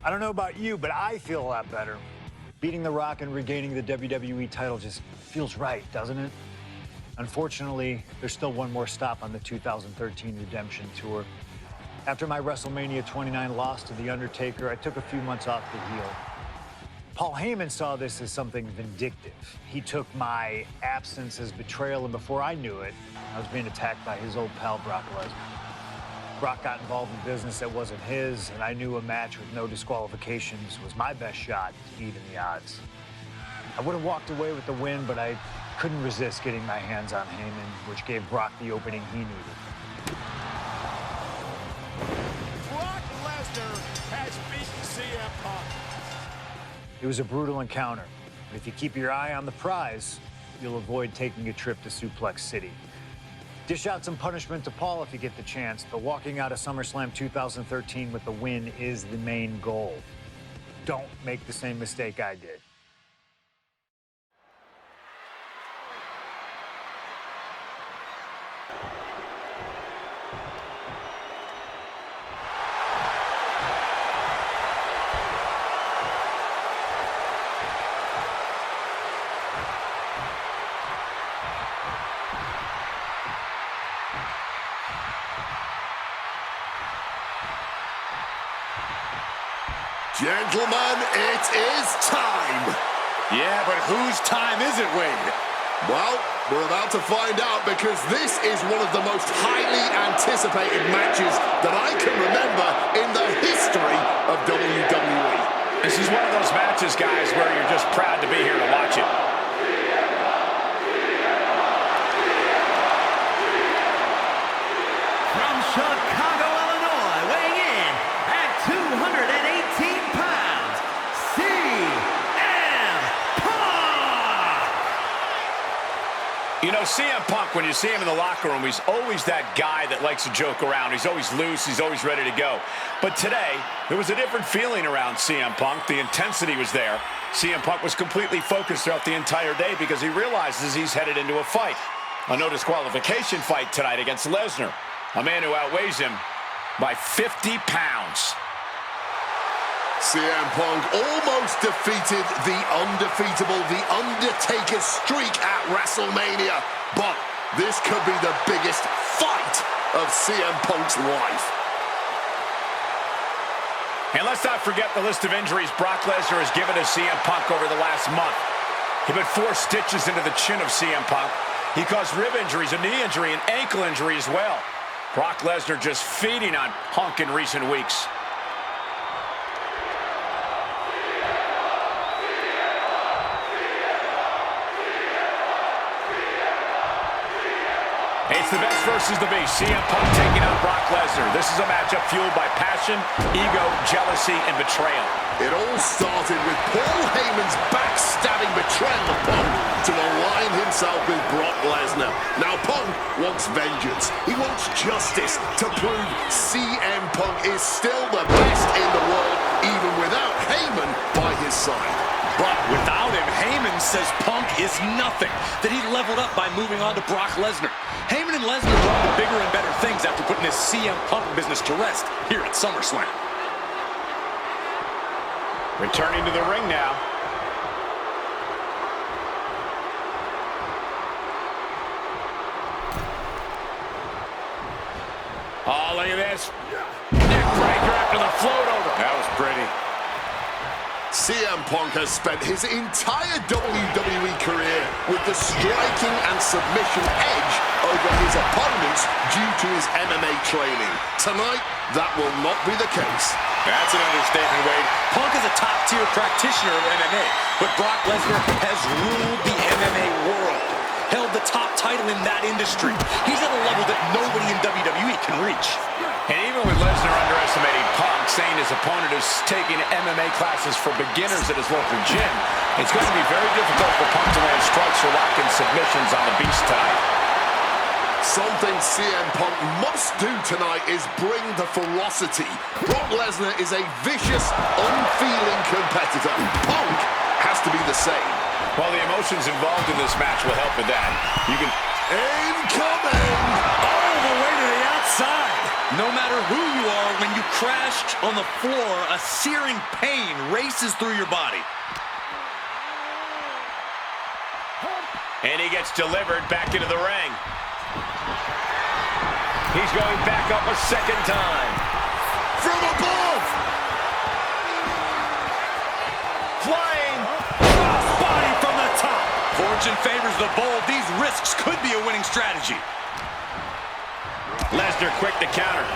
I don't know about you, but I feel a lot better. Beating The Rock and regaining the WWE title just feels right, doesn't it? Unfortunately, there's still one more stop on the 2013 Redemption Tour. After my WrestleMania 29 loss to The Undertaker, I took a few months off to heal. Paul Heyman saw this as something vindictive. He took my absence as betrayal, and before I knew it, I was being attacked by his old pal, Brock Lesnar. Brock got involved in business that wasn't his, and I knew a match with no disqualifications was my best shot to even the odds. I would have walked away with the win, but I couldn't resist getting my hands on Heyman, which gave Brock the opening he needed. Brock Lesnar has beaten CM Punk. It was a brutal encounter, but if you keep your eye on the prize, you'll avoid taking a trip to Suplex City. Dish out some punishment to Paul if you get the chance, but walking out of SummerSlam 2013 with the win is the main goal. Don't make the same mistake I did. Gentlemen, it is time. Yeah, but whose time is it, Wade? Well, we're about to find out because this is one of the most highly anticipated matches that I can remember in the history of WWE. This is one of those matches, guys, where you're just proud to be here to watch it. From Chicago, Illinois, weighing in at 218 pounds, CM Punk! You know, CM Punk, when you see him in the locker room, he's always that guy that likes to joke around. He's always loose. He's always ready to go. But today, there was a different feeling around CM Punk. The intensity was there. CM Punk was completely focused throughout the entire day because he realizes he's headed into a fight. A no disqualification fight tonight against Lesnar, a man who outweighs him by 50 pounds. CM Punk almost defeated the undefeatable, The Undertaker's streak at WrestleMania. But this could be the biggest fight of CM Punk's life. And let's not forget the list of injuries Brock Lesnar has given to CM Punk over the last month. He put 4 stitches into the chin of CM Punk. He caused rib injuries, a knee injury, an ankle injury as well. Brock Lesnar just feeding on Punk in recent weeks. It's the best versus the beast. CM Punk taking on Brock Lesnar. This is a matchup fueled by passion, ego, jealousy, and betrayal. It all started with Paul Heyman's backstabbing betrayal of Punk to align himself with Brock Lesnar. Now Punk wants vengeance. He wants justice to prove CM Punk is still the best in the world, even without Heyman by his side. But without him, Heyman says Punk is nothing, that he leveled up by moving on to Brock Lesnar. Heyman and Lesnar are on to bigger and better things after putting this CM Punk business to rest here at SummerSlam. Returning to the ring now. Oh, look at this. Neck breaker after the float over. That was pretty. CM Punk has spent his entire WWE career with the striking and submission edge over his opponents due to his MMA training. Tonight, that will not be the case. That's an understatement, Wade. Punk is a top-tier practitioner of MMA, but Brock Lesnar has ruled the MMA world, held the top title in that industry. He's at a level that nobody in WWE can reach. And even with Lesnar underestimating Punk, saying his opponent is taking MMA classes for beginners at his local gym, it's going to be very difficult for Punk to land strikes or lock in submissions on the beast tonight. Something CM Punk must do tonight is bring the ferocity. Brock Lesnar is a vicious, unfeeling competitor. Punk has to be the same. Well, the emotions involved in this match will help with that. You can Incoming! All the way to the outside. No matter who you are, when you crashed on the floor, a searing pain races through your body. And he gets delivered back into the ring. He's going back up a second time. From above! Flying. Body from the top. Fortune favors the bold. These risks could be a winning strategy. Lesnar quick to counter.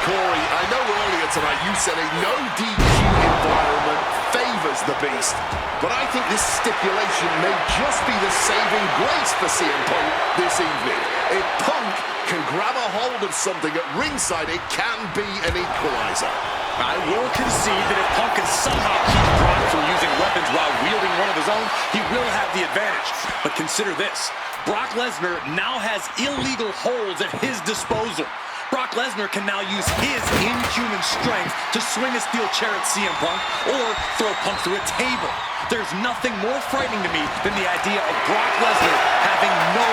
Corey, I know earlier tonight you said a no DQ environment favors the beast, but I think this stipulation may just be the saving grace for CM Punk this evening. If Punk can grab a hold of something at ringside, it can be an equalizer. I will concede that if Punk can somehow keep Brock from using weapons while wielding one of his own, he will have the advantage. But consider this. Brock Lesnar now has illegal holds at his disposal. Brock Lesnar can now use his inhuman strength to swing a steel chair at CM Punk or throw Punk through a table. There's nothing more frightening to me than the idea of Brock Lesnar having no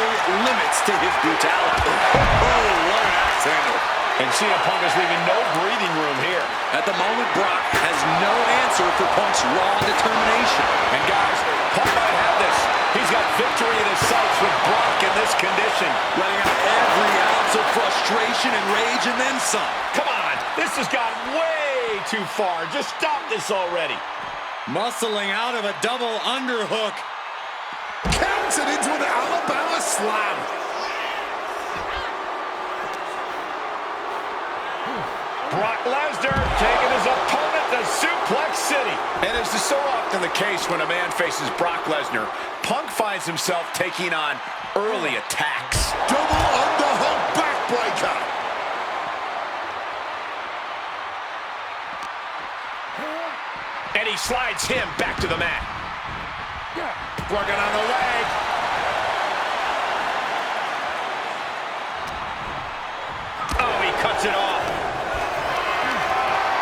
limits to his brutality. Oh, what an axe handle. And CM Punk is leaving no breathing room here. At the moment, Brock has no answer for Punk's raw determination. And guys, Punk might have this. He's got victory in his sights with Brock in this condition. Letting out every ounce of frustration and rage and then some. Come on, this has gone way too far. Just stop this already. Muscling out of a double underhook. Counted into an Alabama slam. Brock Lesnar taking his opponent to Suplex City. And as is so often the case when a man faces Brock Lesnar, Punk finds himself taking on early attacks. Double underhook backbreaker. And he slides him back to the mat. Working on the leg. Oh, he cuts it off.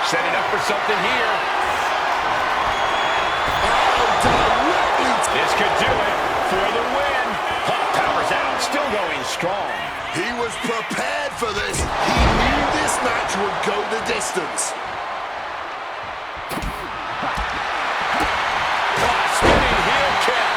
Setting up for something here. Oh, directly. This could do it for the win. Punk powers out, still going strong. He was prepared for this. He knew this match would go the distance. Spinning heel kick.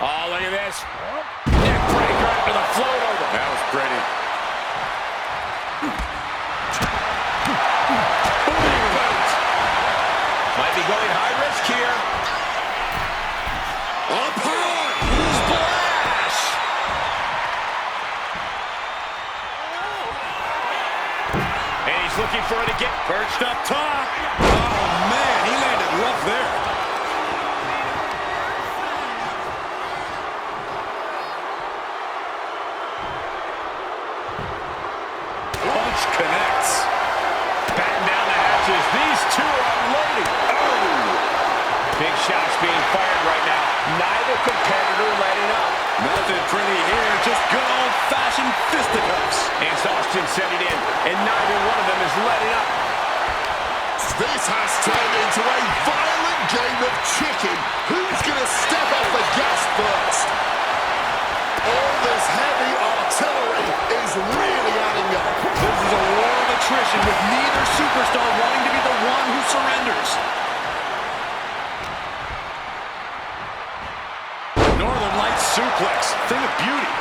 Oh, look at this. Neck breaker after the float over. That was pretty. Booty boot. Might be going high risk here. Up high. Splash. And he's looking for it again. Perched up top. Oh, man, he landed rough there. Punch connects. Batten down the hatches. These two are unloading. Oh! Big shots being fired right now. Neither competitor letting up. Nothing pretty here, just good old-fashioned fisticuffs. And Austin set it in, and neither one of them is letting up. This has turned into a violent game of chicken. Who's going to step off the gas first? All this heavy artillery is really adding up. This is a war of attrition with neither superstar wanting to be the one who surrenders. Northern Lights suplex, thing of beauty.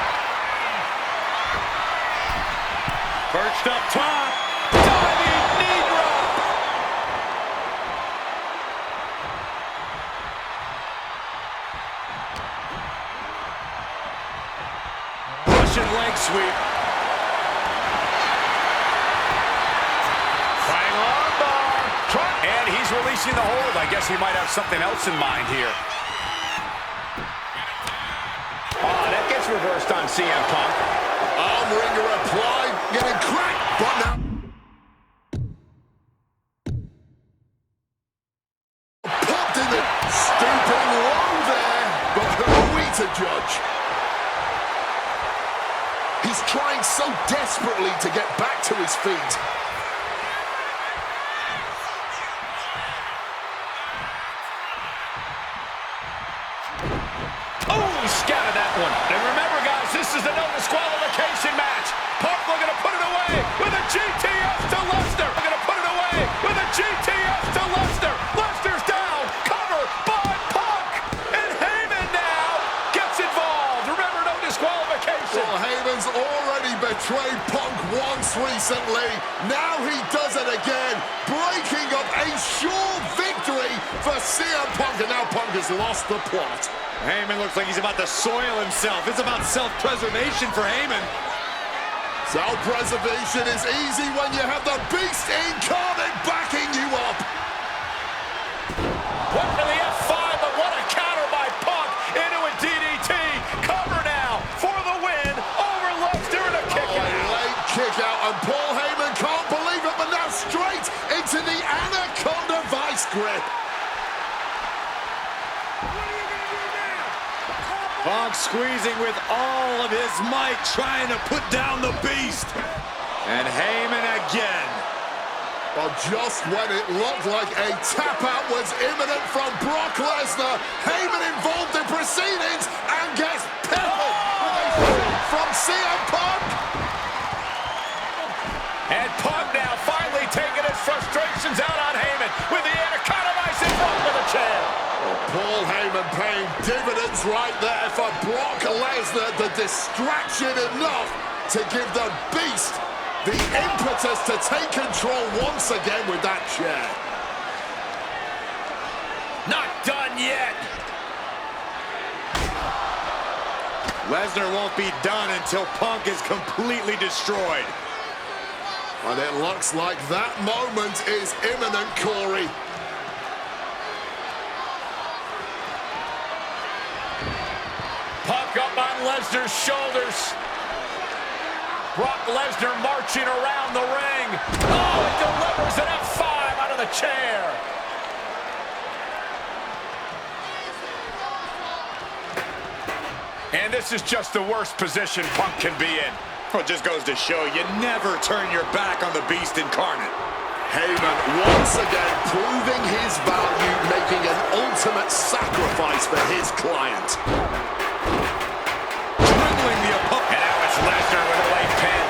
Perched up top. Diving knee drop. Russian leg sweep. Flying armbar. And he's releasing the hold. I guess he might have something else in mind here. Oh, that gets reversed on CM Punk. Arm wringer applied, getting cracked, but now popped in the stooping low there. But who are we to judge? desperately to get back to his feet. Oh, he scouted that one. And remember, guys, this is a no disqualification match. Punk looking to put it away with a GTS to Lesnar. Looking to put it away with a GTS to Lesnar. Lesnar's down. Cover by Punk. And Heyman now gets involved. Remember, no disqualification. Well, Heyman's already betrayed Punk once recently. Now he does it again, breaking up a sure victory for CM Punk. And now Punk has lost the plot. Heyman looks like he's about to soil himself. It's about self-preservation for Heyman. Self-preservation is easy when you have the Beast incarnate backing you up. What for the F5, but what a counter by Punk into a DDT. Cover now for the win over Lesnar and a kick out. A late kick out, and Paul Heyman can't believe it, but now straight into the Anaconda Vice grip. Punk squeezing with all of his might, trying to put down the Beast. And Heyman again. But just when it looked like a tap-out was imminent from Brock Lesnar, Heyman involved in proceedings and gets peppered with a shot from CM Punk. And Punk now finally taking his frustrations out on Heyman with the Anaconda Vice in front of the chair. Paul Heyman paying dividends right there for Brock Lesnar. The distraction enough to give the Beast the impetus to take control once again with that chair. Not done yet. Lesnar won't be done until Punk is completely destroyed. And it looks like that moment is imminent, Corey. Punk up on Lesnar's shoulders. Brock Lesnar marching around the ring. Oh, it delivers an F5 out of the chair. And this is just the worst position Punk can be in. Well, it just goes to show you never turn your back on the Beast incarnate. Heyman once again proving his value, making an ultimate sacrifice for his client. Dribbling the opponent. And now it's Lesnar with a late pin.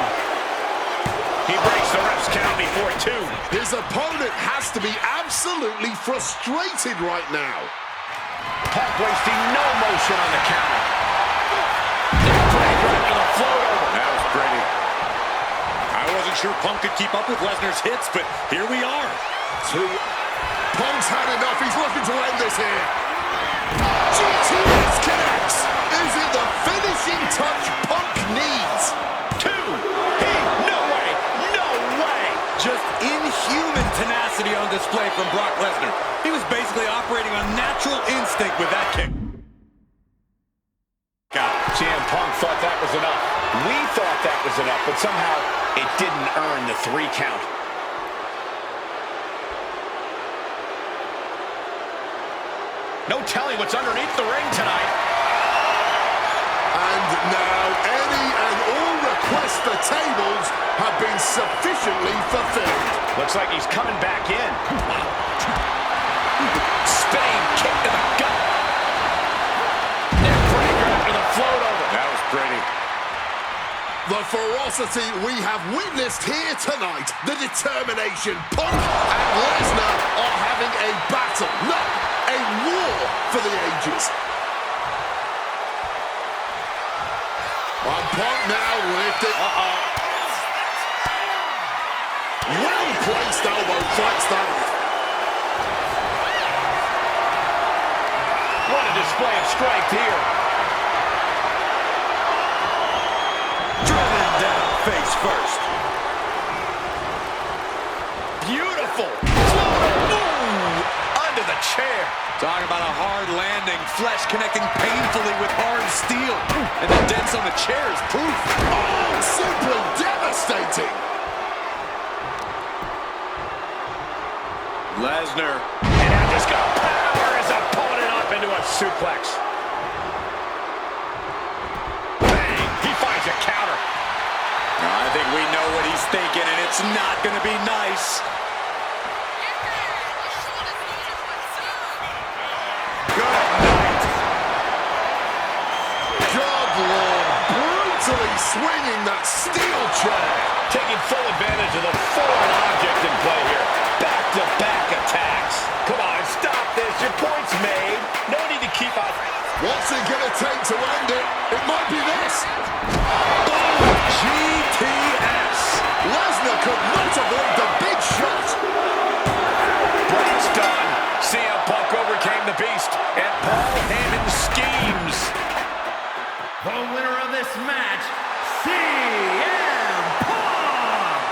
He breaks the ref's count before two. His opponent has to be absolutely frustrated right now. Punk wasting no motion on the counter. Neckbreaker into the float over. That was pretty. I wasn't sure Punk could keep up with Lesnar's hits, but here we are. Punk's had enough. He's looking to end this here. GTS connects. Is it the finishing touch Punk needs? Two. No way. No way. Just inhuman tenacity on display from Brock Lesnar. He was basically operating on natural instinct with that kick. CM Punk thought that was enough. We thought that was enough, but somehow it didn't earn the 3 count. No telling what's underneath the ring tonight. And now any and all requests for tables have been sufficiently fulfilled. Looks like he's coming back in. Spinning kick to the gut. Neckbreaker after the float over. That was pretty. The ferocity we have witnessed here tonight, the determination. Punk and Lesnar are having a battle, no, a war for the ages. And Punk now lifted. Well-placed elbow fights that off. What a display of strength here. Driven down face first. Beautiful. Ooh, under the chair. Talk about a hard landing, flesh connecting painfully with hard steel. And the dents on the chair is proof. Oh, simply devastating. Lesnar. And now just gonna power his opponent up into a suplex. Bang! He finds a counter. it's not going to be nice. Brutally swinging that steel chair. Taking full advantage of the foreign object in play here. Back-to-back attacks. Come on, stop this. Your point's made. No need to keep up. What's it going to take to end it? It might be this. GTS. Lesnar could not avoid the big shot. It's done. CM Punk overcame the beast, and Paul Heyman schemes. The winner of this match, CM Punk!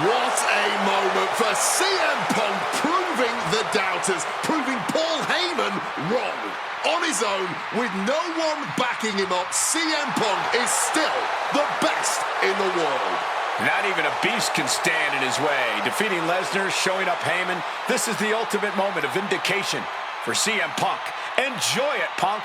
What a moment for CM Punk, proving the doubters, proving Paul Heyman wrong. On his own, with no one backing him up, CM Punk is still the best in the world. Not even a beast can stand in his way. Defeating Lesnar, showing up Heyman. This is the ultimate moment of vindication for CM Punk. Enjoy it, Punk.